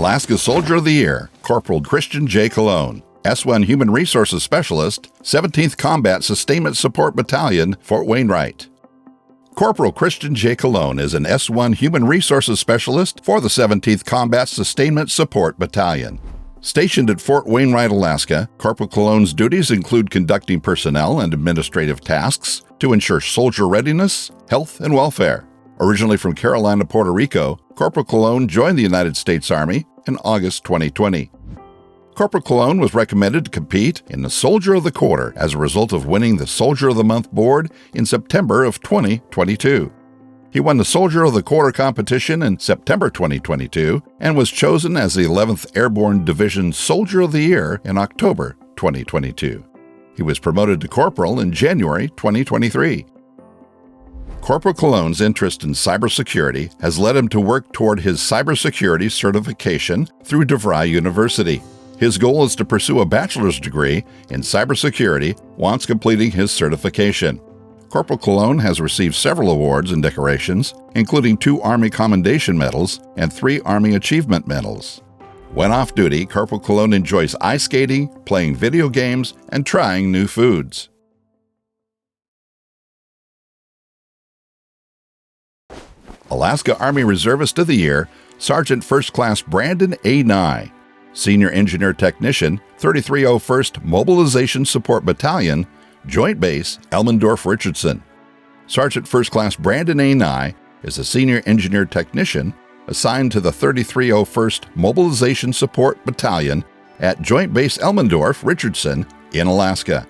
Alaska Soldier of the Year, Corporal Christian J. Colon, S1 Human Resources Specialist, 17th Combat Sustainment Support Battalion, Fort Wainwright. Corporal Christian J. Colon is an S1 Human Resources Specialist for the 17th Combat Sustainment Support Battalion. Stationed at Fort Wainwright, Alaska, Corporal Colon's duties include conducting personnel and administrative tasks to ensure soldier readiness, health, and welfare. Originally from Carolina, Puerto Rico, Corporal Colon joined the United States Army in August 2020. Corporal Colon was recommended to compete in the Soldier of the Quarter as a result of winning the Soldier of the Month Board in September of 2022. He won the Soldier of the Quarter competition in September 2022 and was chosen as the 11th Airborne Division Soldier of the Year in October 2022. He was promoted to corporal in January 2023. Corporal Colon's interest in cybersecurity has led him to work toward his cybersecurity certification through DeVry University. His goal is to pursue a bachelor's degree in cybersecurity once completing his certification. Corporal Colon has received several awards and decorations, including 2 Army Commendation Medals and 3 Army Achievement Medals. When off duty, Corporal Colon enjoys ice skating, playing video games, and trying new foods. Alaska Army Reservist of the Year, Sergeant First Class Brandon A. Nye. Senior Engineer Technician, 3301st Mobilization Support Battalion, Joint Base, Elmendorf-Richardson. Sergeant First Class Brandon A. Nye is a Senior Engineer Technician assigned to the 3301st Mobilization Support Battalion at Joint Base Elmendorf-Richardson in Alaska.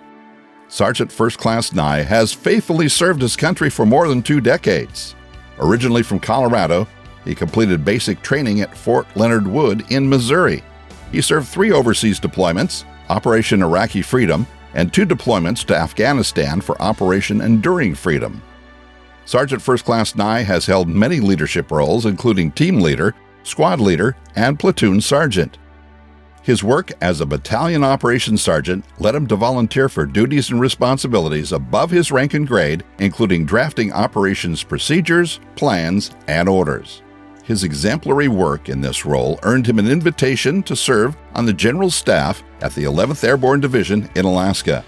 Sergeant First Class Nye has faithfully served his country for more than 2 decades. Originally from Colorado, he completed basic training at Fort Leonard Wood in Missouri. He served 3 overseas deployments, Operation Iraqi Freedom, and 2 deployments to Afghanistan for Operation Enduring Freedom. Sergeant First Class Nye has held many leadership roles, including team leader, squad leader, and platoon sergeant. His work as a battalion operations sergeant led him to volunteer for duties and responsibilities above his rank and grade, including drafting operations procedures, plans, and orders. His exemplary work in this role earned him an invitation to serve on the General Staff at the 11th Airborne Division in Alaska.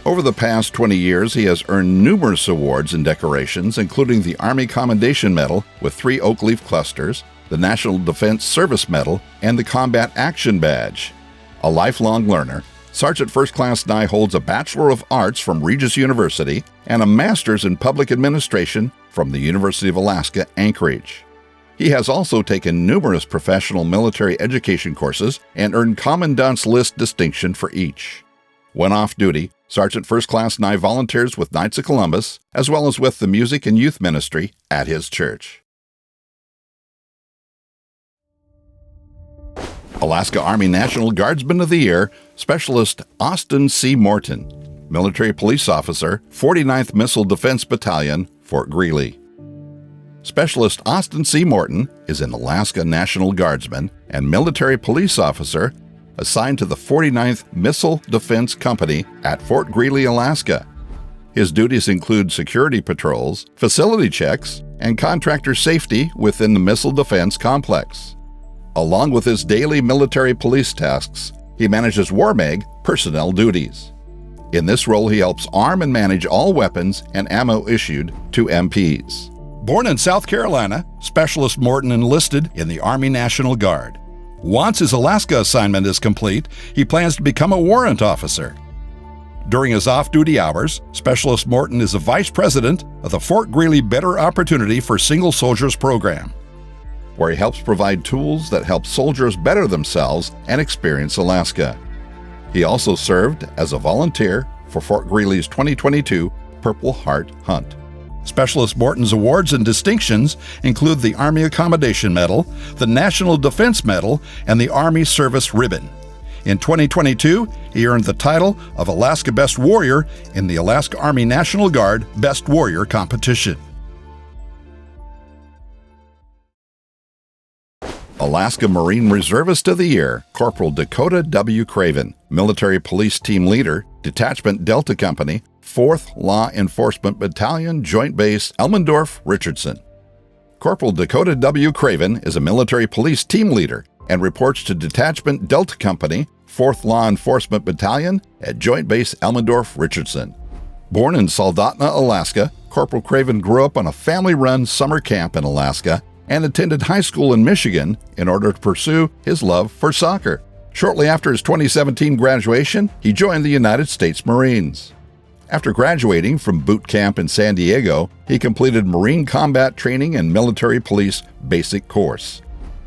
Over the past 20 years, he has earned numerous awards and decorations, including the Army Commendation Medal with 3 oak leaf clusters, the National Defense Service Medal, and the Combat Action Badge. A lifelong learner, Sergeant First Class Nye holds a Bachelor of Arts from Regis University and a Master's in Public Administration from the University of Alaska, Anchorage. He has also taken numerous professional military education courses and earned Commandant's List distinction for each. When off duty, Sergeant First Class Nye volunteers with Knights of Columbus, as well as with the music and youth ministry at his church. Alaska Army National Guardsman of the Year, Specialist Austin C. Morton, Military Police Officer, 49th Missile Defense Battalion, Fort Greely. Specialist Austin C. Morton is an Alaska National Guardsman and military police officer assigned to the 49th Missile Defense Company at Fort Greely, Alaska. His duties include security patrols, facility checks, and contractor safety within the missile defense complex. Along with his daily military police tasks, he manages WARMAG personnel duties. In this role, he helps arm and manage all weapons and ammo issued to MPs. Born in South Carolina, Specialist Morton enlisted in the Army National Guard. Once his Alaska assignment is complete, he plans to become a warrant officer. During his off-duty hours, Specialist Morton is the Vice President of the Fort Greely Better Opportunity for Single Soldiers program, where he helps provide tools that help soldiers better themselves and experience Alaska. He also served as a volunteer for Fort Greely's 2022 Purple Heart Hunt. Specialist Morton's awards and distinctions include the Army Accommodation Medal, the National Defense Medal, and the Army Service Ribbon. In 2022, he earned the title of Alaska Best Warrior in the Alaska Army National Guard Best Warrior competition. Alaska Marine Reservist of the Year, Corporal Dakota W. Craven, Military Police Team Leader, Detachment Delta Company, 4th Law Enforcement Battalion, Joint Base, Elmendorf-Richardson. Corporal Dakota W. Craven is a military police team leader and reports to Detachment Delta Company, 4th Law Enforcement Battalion at Joint Base Elmendorf-Richardson. Born in Soldotna, Alaska, Corporal Craven grew up on a family-run summer camp in Alaska and attended high school in Michigan in order to pursue his love for soccer. Shortly after his 2017 graduation, he joined the United States Marines. After graduating from boot camp in San Diego, he completed Marine Combat Training and Military Police Basic Course.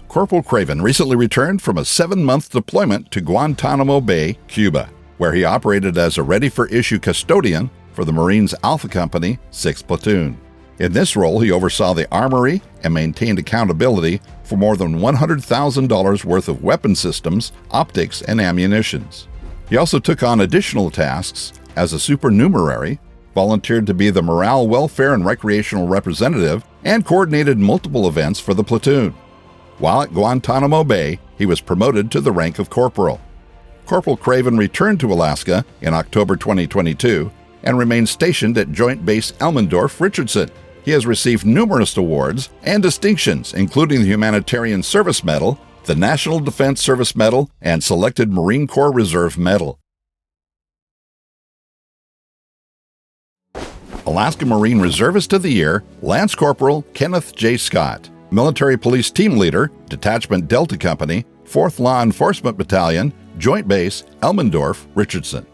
Corporal Craven recently returned from a 7-month deployment to Guantanamo Bay, Cuba, where he operated as a ready-for-issue custodian for the Marines Alpha Company, 6th Platoon. In this role, he oversaw the armory and maintained accountability for more than $100,000 worth of weapon systems, optics, and ammunitions. He also took on additional tasks as a supernumerary, volunteered to be the morale, welfare, and recreational representative, and coordinated multiple events for the platoon. While at Guantanamo Bay, he was promoted to the rank of corporal. Corporal Craven returned to Alaska in October 2022 and remained stationed at Joint Base Elmendorf-Richardson. He has received numerous awards and distinctions, including the Humanitarian Service Medal, the National Defense Service Medal, and Selected Marine Corps Reserve Medal. Alaska Marine Reservist of the Year, Lance Corporal Kenneth J. Scott. Military Police Team Leader, Detachment Delta Company, 4th Law Enforcement Battalion, Joint Base Elmendorf-Richardson.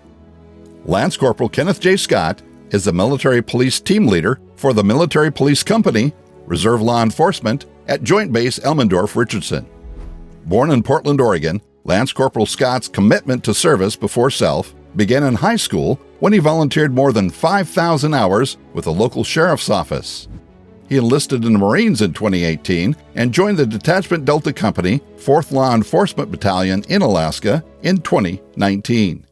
Lance Corporal Kenneth J. Scott is the Military Police Team Leader for the Military Police Company, Reserve Law Enforcement at Joint Base Elmendorf-Richardson. Born in Portland, Oregon, Lance Corporal Scott's commitment to service before self began in high school when he volunteered more than 5,000 hours with the local sheriff's office. He enlisted in the Marines in 2018 and joined the Detachment Delta Company, 4th Law Enforcement Battalion in Alaska in 2019.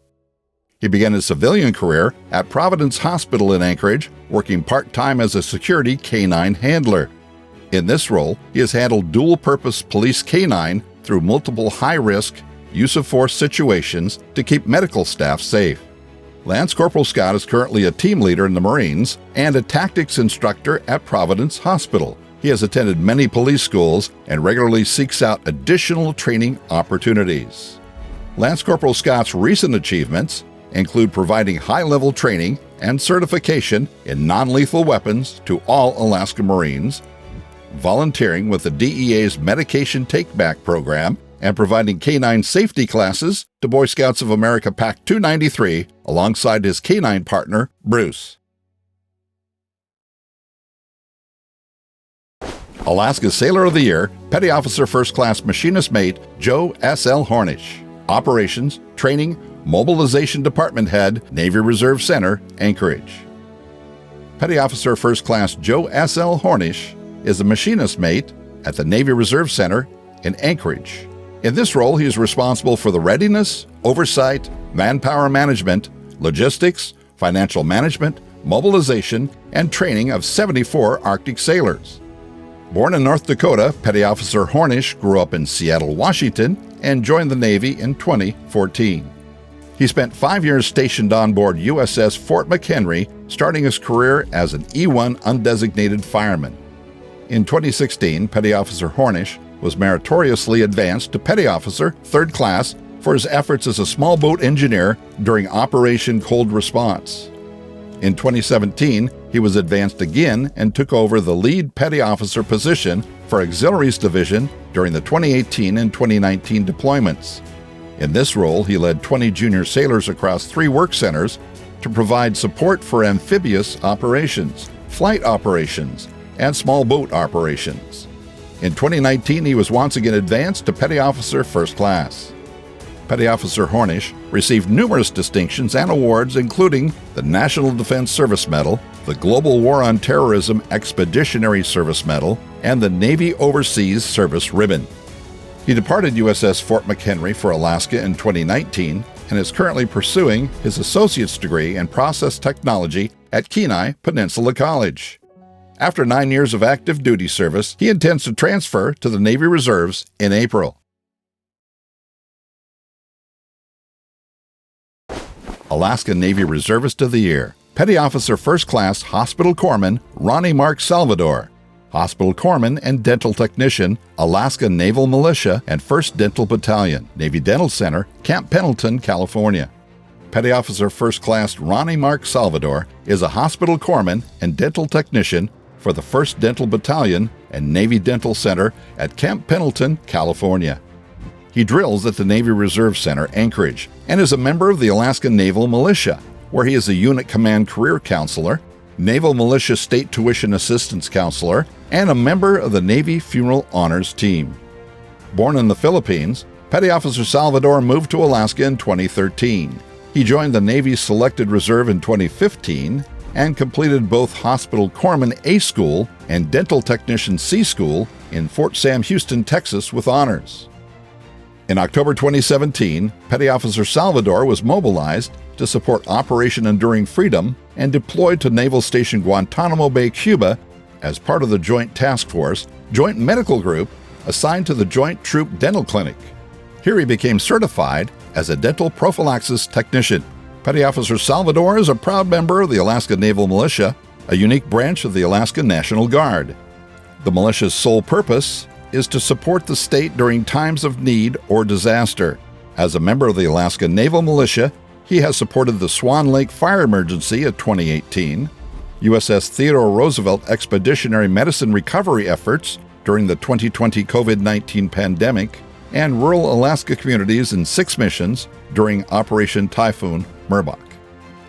He began his civilian career at Providence Hospital in Anchorage, working part-time as a security K-9 handler. In this role, he has handled dual-purpose police K-9 through multiple high-risk, use-of-force situations to keep medical staff safe. Lance Corporal Scott is currently a team leader in the Marines and a tactics instructor at Providence Hospital. He has attended many police schools and regularly seeks out additional training opportunities. Lance Corporal Scott's recent achievements include providing high-level training and certification in non-lethal weapons to all Alaska Marines, volunteering with the DEA's Medication Take-Back program, and providing K-9 safety classes to Boy Scouts of America Pac 293 alongside his K-9 partner, Bruce. Alaska Sailor of the Year, Petty Officer First Class Machinist Mate Joe S.L. Hornish. Operations, Training, Mobilization Department Head, Navy Reserve Center, Anchorage. Petty Officer First Class Joe S.L. Hornish is a machinist mate at the Navy Reserve Center in Anchorage. In this role, he is responsible for the readiness, oversight, manpower management, logistics, financial management, mobilization, and training of 74 Arctic sailors. Born in North Dakota, Petty Officer Hornish grew up in Seattle, Washington, and joined the Navy in 2014. He spent 5 years stationed on board USS Fort McHenry, starting his career as an E-1 undesignated fireman. In 2016, Petty Officer Hornish was meritoriously advanced to Petty Officer, 3rd Class, for his efforts as a small boat engineer during Operation Cold Response. In 2017, he was advanced again and took over the lead Petty Officer position for Auxiliaries Division during the 2018 and 2019 deployments. In this role, he led 20 junior sailors across 3 work centers to provide support for amphibious operations, flight operations, and small boat operations. In 2019, he was once again advanced to Petty Officer First Class. Petty Officer Hornish received numerous distinctions and awards, including the National Defense Service Medal, the Global War on Terrorism Expeditionary Service Medal, and the Navy Overseas Service Ribbon. He departed USS Fort McHenry for Alaska in 2019 and is currently pursuing his associate's degree in process technology at Kenai Peninsula College. After 9 years of active duty service, he intends to transfer to the Navy Reserves in April. Alaska Navy Reservist of the Year, Petty Officer First Class Hospital Corpsman Ronnie Mark Salvador. Hospital Corpsman and Dental Technician, Alaska Naval Militia and 1st Dental Battalion, Navy Dental Center, Camp Pendleton, California. Petty Officer First Class Ronnie Mark Salvador is a Hospital Corpsman and Dental Technician for the 1st Dental Battalion and Navy Dental Center at Camp Pendleton, California. He drills at the Navy Reserve Center, Anchorage, and is a member of the Alaska Naval Militia, where he is a Unit Command Career Counselor, Naval Militia State Tuition Assistance Counselor, and a member of the Navy Funeral Honors Team. Born in the Philippines, Petty Officer Salvador moved to Alaska in 2013. He joined the Navy Selected Reserve in 2015 and completed both Hospital Corpsman A School and Dental Technician C School in Fort Sam Houston, Texas with honors. In October 2017, Petty Officer Salvador was mobilized to support Operation Enduring Freedom and deployed to Naval Station Guantanamo Bay, Cuba, as part of the Joint Task Force, Joint Medical Group, assigned to the Joint Troop Dental Clinic. Here he became certified as a dental prophylaxis technician. Petty Officer Salvador is a proud member of the Alaska Naval Militia, a unique branch of the Alaska National Guard. The militia's sole purpose is to support the state during times of need or disaster. As a member of the Alaska Naval Militia, he has supported the Swan Lake fire emergency of 2018, USS Theodore Roosevelt expeditionary medicine recovery efforts during the 2020 COVID-19 pandemic, and rural Alaska communities in 6 missions during Operation Typhoon Merbok.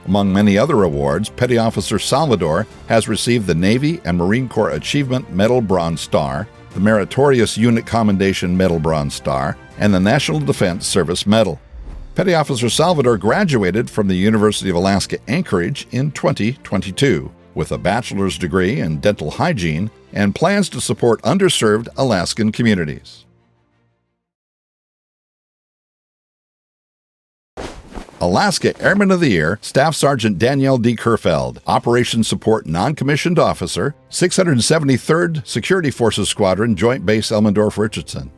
Among many other awards, Petty Officer Salvador has received the Navy and Marine Corps Achievement Medal Bronze Star, the Meritorious Unit Commendation Medal Bronze Star, and the National Defense Service Medal. Petty Officer Salvador graduated from the University of Alaska Anchorage in 2022 with a bachelor's degree in dental hygiene and plans to support underserved Alaskan communities. Alaska Airman of the Year, Staff Sergeant Danielle D. Kerfeld, Operations Support Non-Commissioned Officer, 673rd Security Forces Squadron, Joint Base Elmendorf-Richardson.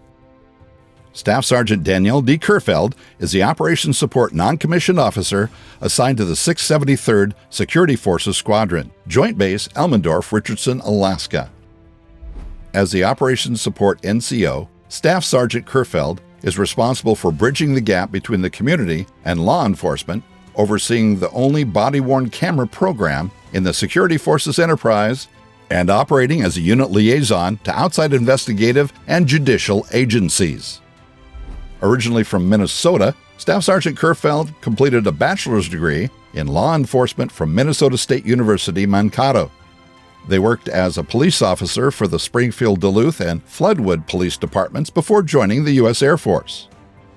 Staff Sergeant Danielle D. Kerfeld is the Operations Support Non-Commissioned Officer assigned to the 673rd Security Forces Squadron, Joint Base Elmendorf-Richardson, Alaska. As the Operations Support NCO, Staff Sergeant Kerfeld is responsible for bridging the gap between the community and law enforcement, overseeing the only body-worn camera program in the Security Forces enterprise, and operating as a unit liaison to outside investigative and judicial agencies. Originally from Minnesota, Staff Sergeant Kerfeld completed a bachelor's degree in law enforcement from Minnesota State University, Mankato. They worked as a police officer for the Springfield, Duluth, and Floodwood police departments before joining the U.S. Air Force.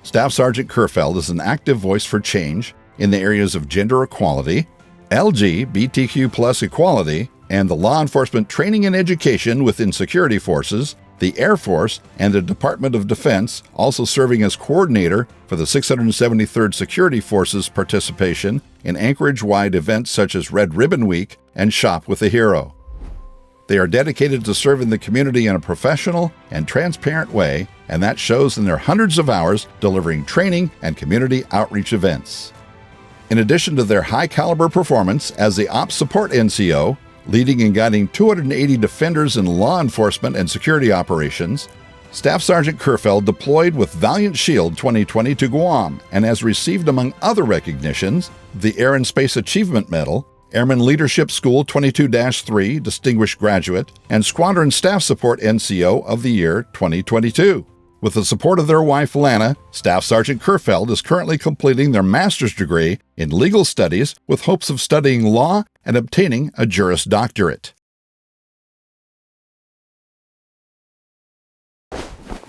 Staff Sergeant Kerfeld is an active voice for change in the areas of gender equality, LGBTQ+ equality, and the law enforcement training and education within security forces, the Air Force, and the Department of Defense, also serving as coordinator for the 673rd Security Forces participation in Anchorage-wide events such as Red Ribbon Week and Shop with a Hero. They are dedicated to serving the community in a professional and transparent way, and that shows in their hundreds of hours delivering training and community outreach events. In addition to their high-caliber performance as the Ops Support NCO, leading and guiding 280 defenders in law enforcement and security operations, Staff Sergeant Kerfeld deployed with Valiant Shield 2020 to Guam and has received, among other recognitions, the Air and Space Achievement Medal, Airman Leadership School 22-3 Distinguished Graduate, and Squadron Staff Support NCO of the Year 2022. With the support of their wife, Lana, Staff Sergeant Kerfeld is currently completing their master's degree in legal studies with hopes of studying law and obtaining a Juris Doctorate.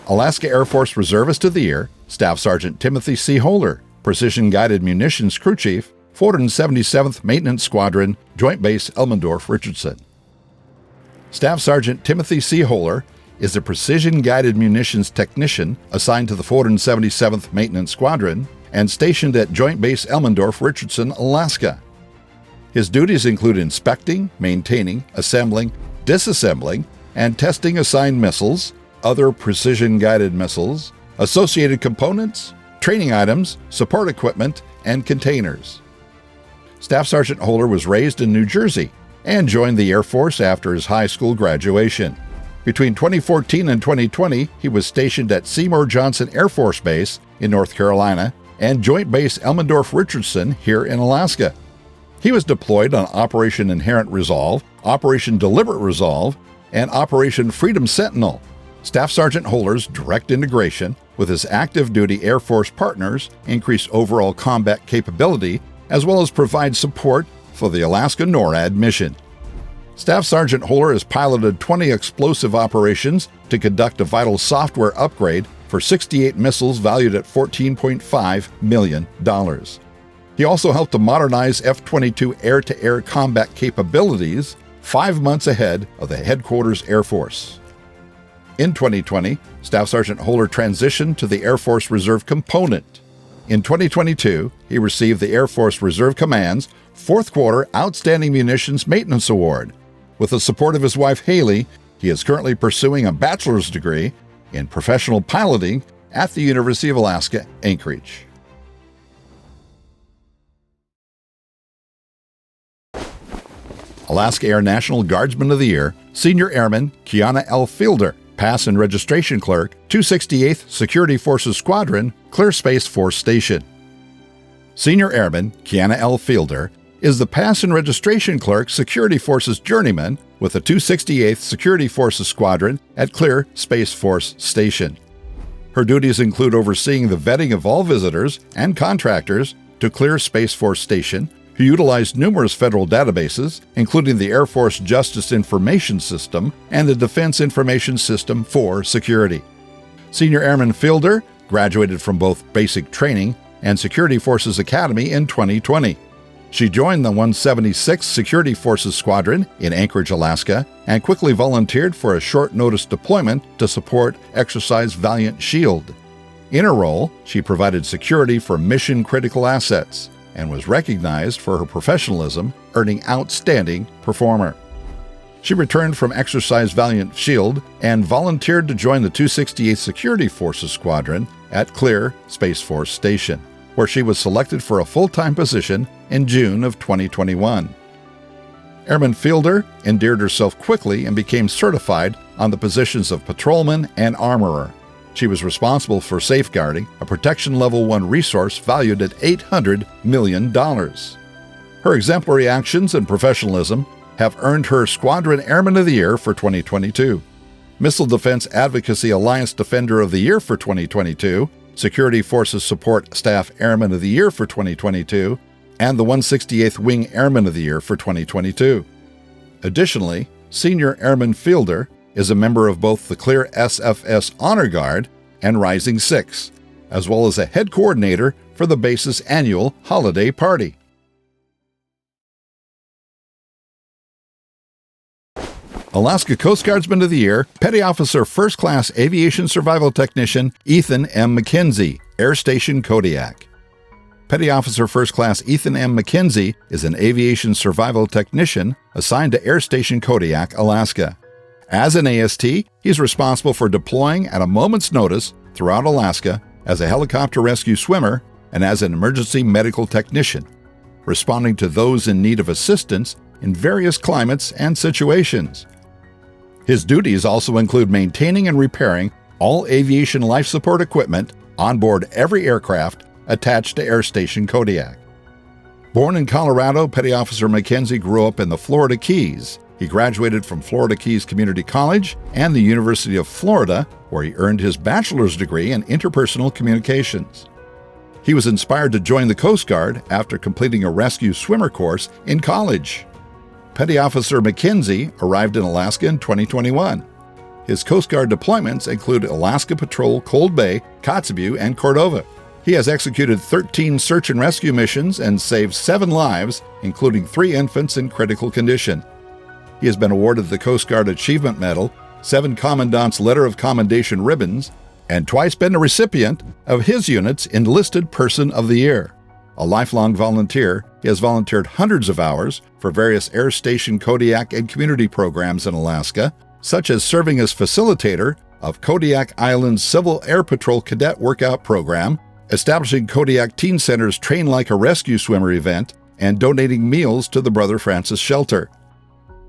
Alaska Air Force Reservist of the Year, Staff Sergeant Timothy C. Holer, Precision Guided Munitions Crew Chief, 477th Maintenance Squadron, Joint Base Elmendorf-Richardson. Staff Sergeant Timothy C. Holer is a precision-guided munitions technician assigned to the 477th Maintenance Squadron and stationed at Joint Base Elmendorf-Richardson, Alaska. His duties include inspecting, maintaining, assembling, disassembling, and testing assigned missiles, other precision-guided missiles, associated components, training items, support equipment, and containers. Staff Sergeant Holer was raised in New Jersey and joined the Air Force after his high school graduation. Between 2014 and 2020, he was stationed at Seymour Johnson Air Force Base in North Carolina and Joint Base Elmendorf-Richardson here in Alaska. He was deployed on Operation Inherent Resolve, Operation Deliberate Resolve, and Operation Freedom Sentinel. Staff Sergeant Holler's direct integration with his active duty Air Force partners increased overall combat capability as well as provide support for the Alaska NORAD mission. Staff Sergeant Holler has piloted 20 explosive operations to conduct a vital software upgrade for 68 missiles valued at $14.5 million. He also helped to modernize F-22 air-to-air combat capabilities 5 months ahead of the Headquarters Air Force. In 2020, Staff Sergeant Holler transitioned to the Air Force Reserve Component. In 2022, he received the Air Force Reserve Command's Fourth Quarter Outstanding Munitions Maintenance Award. With the support of his wife Haley, he is currently pursuing a bachelor's degree in professional piloting at the University of Alaska, Anchorage. Alaska Air National Guardsman of the Year, Senior Airman Kiana L. Fielder, Pass and Registration Clerk, 268th Security Forces Squadron, Clear Space Force Station. Senior Airman Kiana L. Fielder is the Pass and Registration Clerk Security Forces Journeyman with the 268th Security Forces Squadron at Clear Space Force Station. Her duties include overseeing the vetting of all visitors and contractors to Clear Space Force Station who utilize numerous federal databases, including the Air Force Justice Information System and the Defense Information System for Security. Senior Airman Fielder graduated from both basic training and Security Forces Academy in 2020. She joined the 176th Security Forces Squadron in Anchorage, Alaska, and quickly volunteered for a short-notice deployment to support Exercise Valiant Shield. In her role, she provided security for mission-critical assets and was recognized for her professionalism, earning Outstanding Performer. She returned from Exercise Valiant Shield and volunteered to join the 268th Security Forces Squadron at Clear Space Force Station, where she was selected for a full-time position in June of 2021. Airman Fielder endeared herself quickly and became certified on the positions of patrolman and armorer. She was responsible for safeguarding a Protection Level 1 resource valued at $800 million. Her exemplary actions and professionalism have earned her Squadron Airman of the Year for 2022, Missile Defense Advocacy Alliance Defender of the Year for 2022, Security Forces Support Staff Airman of the Year for 2022, and the 168th Wing Airman of the Year for 2022. Additionally, Senior Airman Fielder is a member of both the Clear SFS Honor Guard and Rising 6, as well as a head coordinator for the base's annual holiday party. Alaska Coast Guardsman of the Year, Petty Officer First Class Aviation Survival Technician Ethan M. McKenzie, Air Station Kodiak. Petty Officer First Class Ethan M. McKenzie is an aviation survival technician assigned to Air Station Kodiak, Alaska. As an AST, he's responsible for deploying at a moment's notice throughout Alaska as a helicopter rescue swimmer and as an emergency medical technician, responding to those in need of assistance in various climates and situations. His duties also include maintaining and repairing all aviation life support equipment on board every aircraft attached to Air Station Kodiak. Born in Colorado, Petty Officer McKenzie grew up in the Florida Keys. He graduated from Florida Keys Community College and the University of Florida, where he earned his bachelor's degree in interpersonal communications. He was inspired to join the Coast Guard after completing a rescue swimmer course in college. Petty Officer McKenzie arrived in Alaska in 2021. His Coast Guard deployments include Alaska Patrol, Cold Bay, Kotzebue, and Cordova. He has executed 13 search and rescue missions and saved 7 lives, including 3 infants in critical condition. He has been awarded the Coast Guard Achievement Medal, 7 Commandant's Letter of Commendation ribbons, and twice been a recipient of his unit's Enlisted Person of the Year. A lifelong volunteer, he has volunteered hundreds of hours for various Air Station Kodiak and community programs in Alaska, such as serving as facilitator of Kodiak Island's Civil Air Patrol Cadet Workout Program, establishing Kodiak Teen Center's Train Like a Rescue Swimmer event, and donating meals to the Brother Francis Shelter.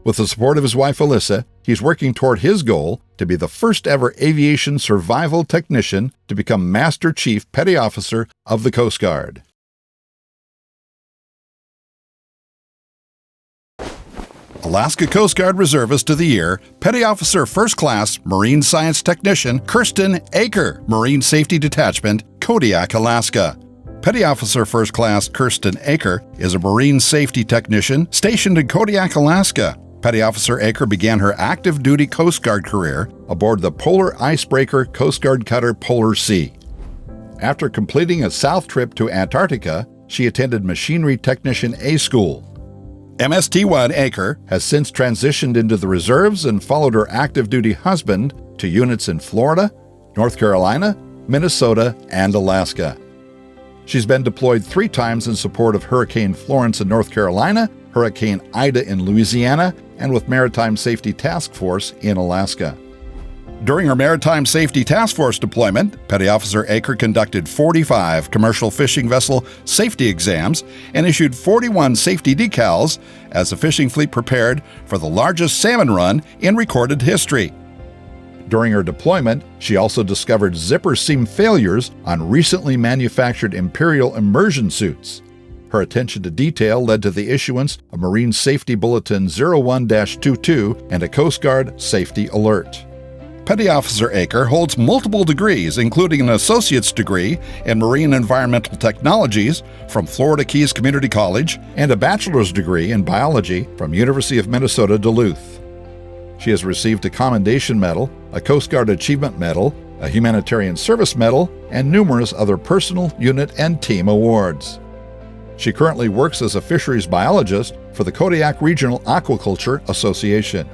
With the support of his wife Alyssa, he's working toward his goal to be the first ever aviation survival technician to become Master Chief Petty Officer of the Coast Guard. Alaska Coast Guard Reservist of the Year, Petty Officer First Class Marine Science Technician Kirsten Aker, Marine Safety Detachment, Kodiak, Alaska. Petty Officer First Class Kirsten Aker is a Marine Safety Technician stationed in Kodiak, Alaska. Petty Officer Aker began her active duty Coast Guard career aboard the polar icebreaker Coast Guard cutter Polar Sea. After completing a south trip to Antarctica, she attended Machinery Technician A School. MST-1 Aker has since transitioned into the reserves and followed her active duty husband to units in Florida, North Carolina, Minnesota, and Alaska. She's been deployed 3 times in support of Hurricane Florence in North Carolina, Hurricane Ida in Louisiana, and with Maritime Safety Task Force in Alaska. During her Maritime Safety Task Force deployment, Petty Officer Aker conducted 45 commercial fishing vessel safety exams and issued 41 safety decals as the fishing fleet prepared for the largest salmon run in recorded history. During her deployment, she also discovered zipper seam failures on recently manufactured Imperial immersion suits. Her attention to detail led to the issuance of Marine Safety Bulletin 01-22 and a Coast Guard Safety Alert. Petty Officer Aker holds multiple degrees, including an associate's degree in Marine Environmental Technologies from Florida Keys Community College and a bachelor's degree in biology from University of Minnesota Duluth. She has received a Commendation Medal, a Coast Guard Achievement Medal, a Humanitarian Service Medal, and numerous other personal, unit, and team awards. She currently works as a fisheries biologist for the Kodiak Regional Aquaculture Association.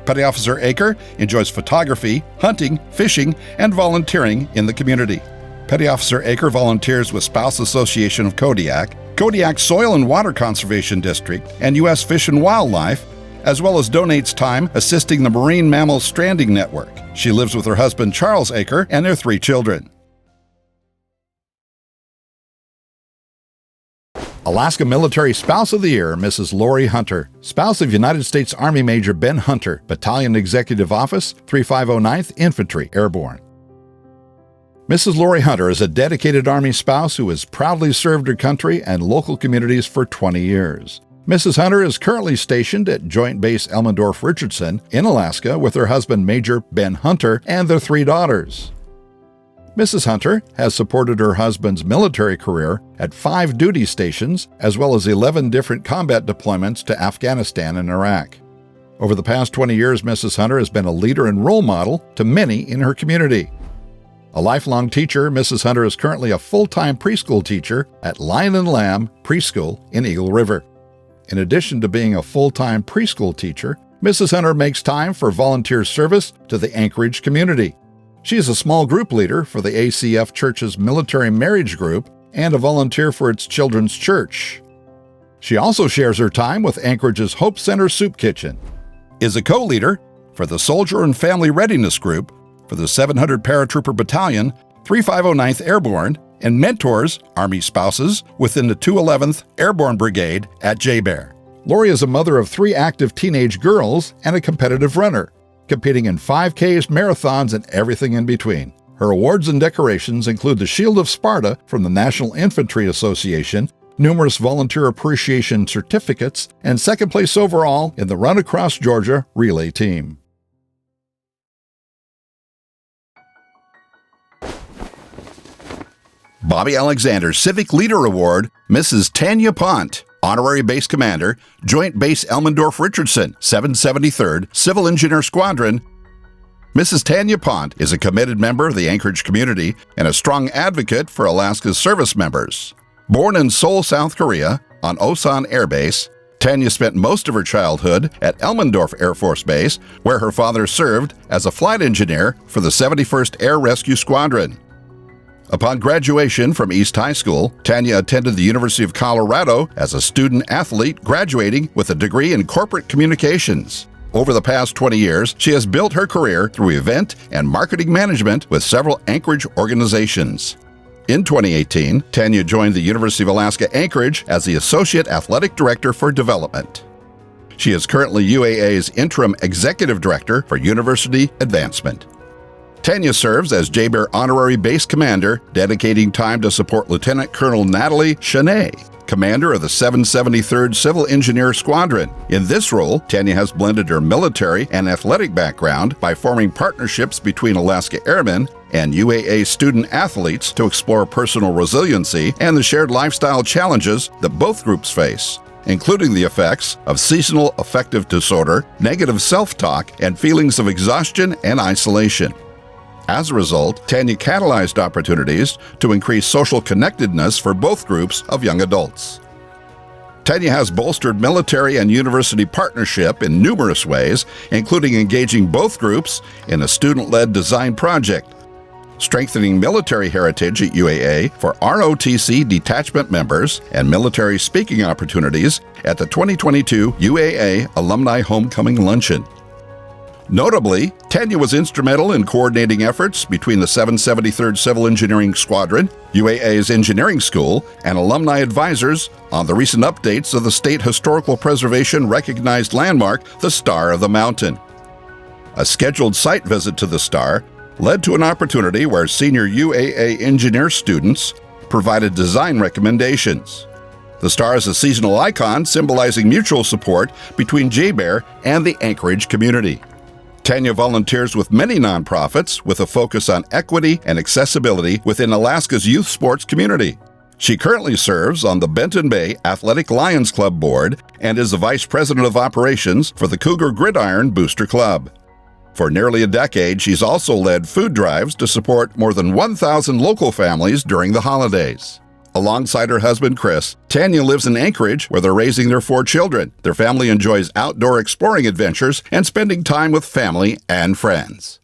Petty Officer Aker enjoys photography, hunting, fishing, and volunteering in the community. Petty Officer Aker volunteers with Spouse Association of Kodiak, Kodiak Soil and Water Conservation District, and U.S. Fish and Wildlife, as well as donates time assisting the Marine Mammal Stranding Network. She lives with her husband Charles Aker and their 3 children. Alaska Military Spouse of the Year, Mrs. Lori Hunter, spouse of United States Army Major Ben Hunter, Battalion Executive Office, 3509th Infantry Airborne. Mrs. Lori Hunter is a dedicated Army spouse who has proudly served her country and local communities for 20 years. Mrs. Hunter is currently stationed at Joint Base Elmendorf-Richardson in Alaska with her husband Major Ben Hunter and their 3 daughters. Mrs. Hunter has supported her husband's military career at 5 duty stations, as well as 11 different combat deployments to Afghanistan and Iraq. Over the past 20 years, Mrs. Hunter has been a leader and role model to many in her community. A lifelong teacher, Mrs. Hunter is currently a full-time preschool teacher at Lion and Lamb Preschool in Eagle River. In addition to being a full-time preschool teacher, Mrs. Hunter makes time for volunteer service to the Anchorage community. She is a small group leader for the ACF Church's Military Marriage Group and a volunteer for its children's church. She also shares her time with Anchorage's Hope Center Soup Kitchen, is a co-leader for the Soldier and Family Readiness Group for the 700 Paratrooper Battalion, 3509th Airborne, and mentors Army spouses within the 211th Airborne Brigade at J-Bear. Lori is a mother of 3 active teenage girls and a competitive runner, competing in 5Ks, marathons, and everything in between. Her awards and decorations include the Shield of Sparta from the National Infantry Association, numerous volunteer appreciation certificates, and 2nd place overall in the Run Across Georgia relay team. Bobby Alexander Civic Leader Award, Mrs. Tanya Pont, Honorary Base Commander, Joint Base Elmendorf-Richardson, 773rd Civil Engineer Squadron. Mrs. Tanya Pont is a committed member of the Anchorage community and a strong advocate for Alaska's service members. Born in Seoul, South Korea, on Osan Air Base, Tanya spent most of her childhood at Elmendorf Air Force Base, where her father served as a flight engineer for the 71st Air Rescue Squadron. Upon graduation from East High School, Tanya attended the University of Colorado as a student-athlete, graduating with a degree in corporate communications. Over the past 20 years, she has built her career through event and marketing management with several Anchorage organizations. In 2018, Tanya joined the University of Alaska Anchorage as the Associate Athletic Director for Development. She is currently UAA's Interim Executive Director for University Advancement. Tanya serves as JBER Honorary Base Commander, dedicating time to support Lieutenant Colonel Natalie Chenet, commander of the 773rd Civil Engineer Squadron. In this role, Tanya has blended her military and athletic background by forming partnerships between Alaska Airmen and UAA student athletes to explore personal resiliency and the shared lifestyle challenges that both groups face, including the effects of seasonal affective disorder, negative self-talk, and feelings of exhaustion and isolation. As a result, Tanya catalyzed opportunities to increase social connectedness for both groups of young adults. Tanya has bolstered military and university partnership in numerous ways, including engaging both groups in a student-led design project, strengthening military heritage at UAA for ROTC detachment members, and military speaking opportunities at the 2022 UAA Alumni Homecoming Luncheon. Notably, Tanya was instrumental in coordinating efforts between the 773rd Civil Engineering Squadron, UAA's Engineering School, and alumni advisors on the recent updates of the State Historical Preservation recognized landmark, the Star of the Mountain. A scheduled site visit to the Star led to an opportunity where senior UAA engineer students provided design recommendations. The Star is a seasonal icon symbolizing mutual support between JBER and the Anchorage community. Tanya volunteers with many nonprofits with a focus on equity and accessibility within Alaska's youth sports community. She currently serves on the Benton Bay Athletic Lions Club board and is the Vice President of Operations for the Cougar Gridiron Booster Club. For nearly a decade, she's also led food drives to support more than 1,000 local families during the holidays. Alongside her husband, Chris, Tanya lives in Anchorage, where they're raising their 4 children. Their family enjoys outdoor exploring adventures and spending time with family and friends.